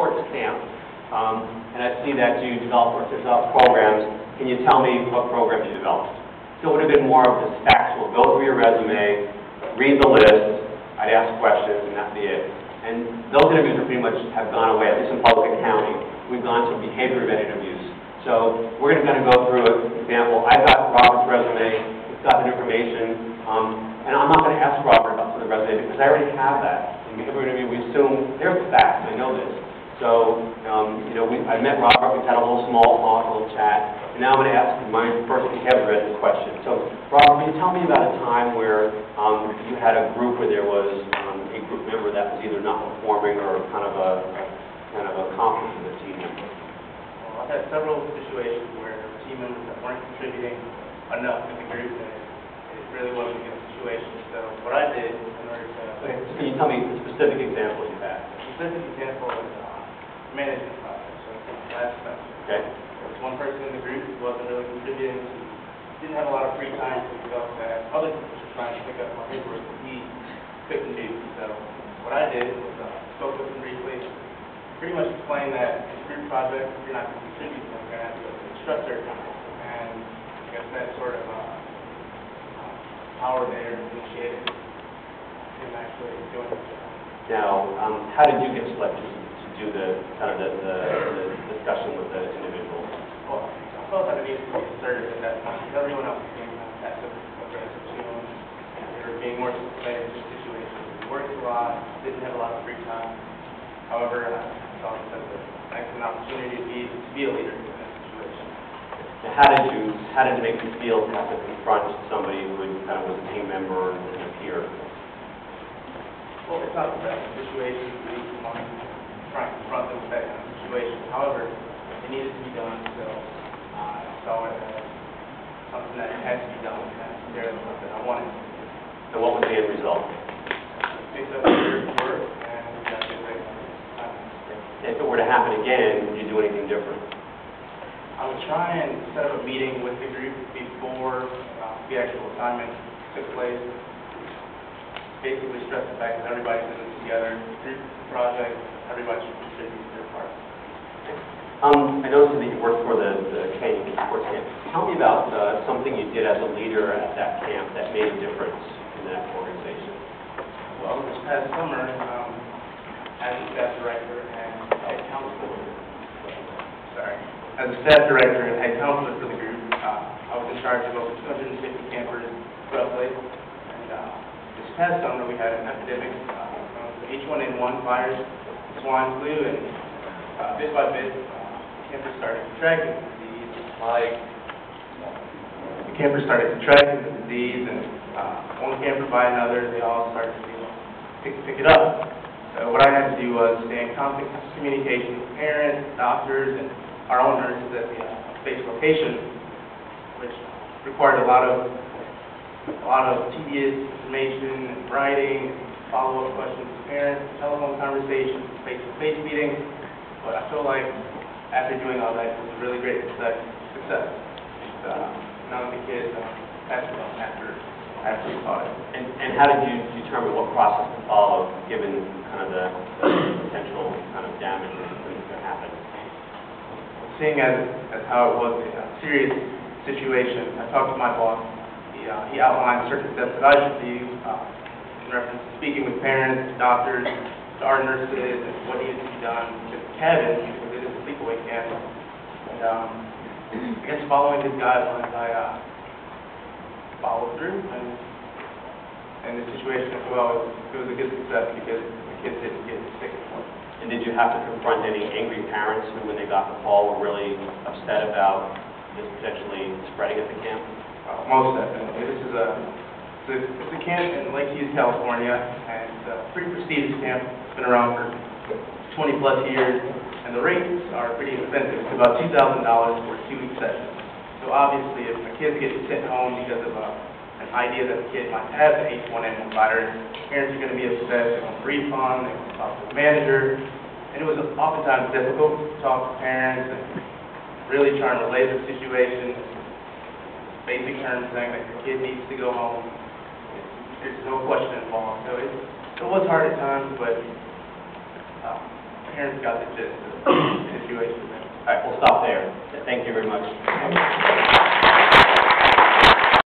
supports camp, and I see that you develop programs. Can you tell me what programs you developed? So it would have been more of this factual, go through your resume, read the list, I'd ask questions, and that'd be it. And those interviews are pretty much have gone away, at least in public accounting. We've gone to behavior-based interviews. So we're going to go through an example. I've got Robert's resume, it's got the information, and I'm not going to ask Robert about the resume because I already have that. In behavior interview, we assume there's facts, I know this. So, I met Robert, we've had a little small talk, a little chat, and now I'm going to ask my first behavior question. So, Robert, can you tell me about a time where you had a group where there was a group member that was either not performing or kind of a conflict with a team member? Well, I've had several situations where team members that weren't contributing enough to the group, and it really wasn't a good situation. So, what I did in order to... Okay, so can you tell me a specific example you had? A specific example is management project. So last semester, okay, there was one person in the group who wasn't really contributing. He didn't have a lot of free time, so he felt that other people were trying to pick up my paperwork that he couldn't do. So what I did was spoke with him briefly, pretty much explained that it's a group project, if you're not going to contribute, then you're going to have to instruct their time. And I guess that sort of power there initiated him actually doing the job. Now, how did you get selected to do the discussion with the individual? Well, I felt that it needed to be assertive at that point because everyone else was being passive aggressive to him, and they were being more sympathetic to the situation. We worked a lot, didn't have a lot of free time. However, I thought that was an opportunity to be a leader in that situation. Now, how did it make you feel to have to confront somebody who kind of was a team member and a peer? Well, it's not the best situation for anyone trying to confront them with that kind of situation. However, it needed to be done, so I saw it as something that had to be done, and that's necessarily something I wanted. And what was the end result? Picked up the year's work, and we got to do it. If it were to happen again, would you do anything different? I would try and set up a meeting with the group before the actual assignment took place. Basically stress the fact that everybody's in this together, group project, everybody should contribute their part. I noticed that you worked for the Canyon Sports Camp. Tell me about something you did as a leader at that camp that made a difference in that organization. Well, this past summer, as a staff director and head counselor, for the group, I was in charge of over 250 campers roughly, and this past summer we had an epidemic of H1N1 virus, swine flu, and bit by bit, campers started contracting the disease. The campers started contracting the disease, and one camper by another, they all started to pick it up. So what I had to do was stay in constant communication with parents, doctors, and our own nurses at the base location, which required a lot of tedious information and writing, follow-up questions to parents, telephone conversations, face-to-face meetings. But I feel like after doing all that, it was a really great success. None of the kids passed it on after we taught it. And how did you determine what process to follow, given kind of the potential kind of damage that could happen? Seeing as how it was a serious situation, I talked to my boss. He outlined certain steps that I should do in reference to speaking with parents, doctors, to our nurses, and what needed to be done to the cabin, because it is a sleepaway camp. And I guess following his guidelines, I followed through, and the situation, well, it was a good success because the kids didn't get sick anymore. And did you have to confront any angry parents who, when they got the call, were really upset about this potentially spreading at the camp? Most definitely. It's a camp in Lake Hughes, California, and it's a pretty prestigious camp. It's been around for 20 plus years, and the rates are pretty expensive. It's about $2,000 for a 2-week session. So obviously, if a kid gets sent home because of an idea that the kid might have the H1N1 virus, parents are going to be upset. They want a refund. They want to talk to the manager. And it was oftentimes difficult to talk to parents and really try and relay the situation. Basic terms saying that the kid needs to go home. There's no question involved. So it was hard at times, but parents got the gist of the situation. All right, we'll stop there. Thank you very much.